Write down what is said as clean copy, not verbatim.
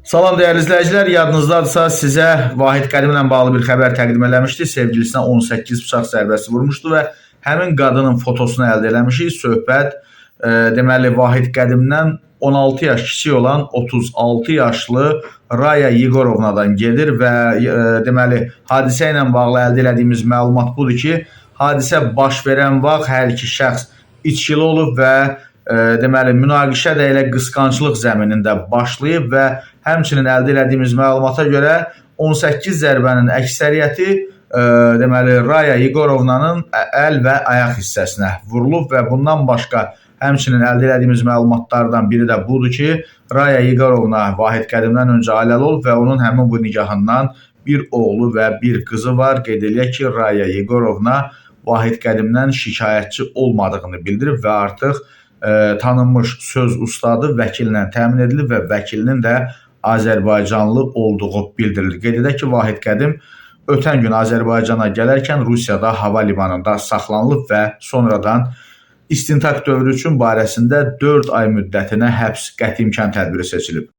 Salam dəyərli izləyicilər, yadınızdadırsa sizə Vahid Qədimlə bağlı bir xəbər təqdim eləmişdik. Sevgilisinə 18 bıçaq zərbəsi vurmuşdu və həmin qadının fotosunu əldə eləmişik. Söhbət deməli Vahid Qədimdən 16 yaş kiçik olan 36 yaşlı Raya Yegorovnadan gedir və deməli hadisə ilə bağlı əldə elədiyimiz məlumat budur ki, hadisə baş verən vaxt hər iki şəxs içkili olub və deməli münaqişə də elə qısqanclıq zəminində başlayıb və həmçinin əldə elədiyimiz məlumata görə 18 zərbənin əksəriyyəti deməli Raya Yegorovnanın əl və ayaq hissəsinə vurulub və bundan başqa həmçinin əldə elədiyimiz məlumatlardan biri də budur ki, Raya Yegorovna Vahid Qədimdən öncə ailəli olub və onun həmin bu nikahından bir oğlu və bir qızı var. Qeyd eləyək ki, Raya Yegorovna Vahid Qədimdən şikayətçi olmadığını bildirib və artıq tanınmış söz ustadı vəkillə təmin edilib və vəkilinin də Azərbaycanlı olduğu bildirilir. Qeyd edək ki, Vahid Qədim ötən gün Azərbaycana gələrkən Rusiyada hava limanında saxlanılıb və sonradan istintaq dövrü üçün barəsində 4 ay müddətinə həbs qəti imkan tədbiri seçilib.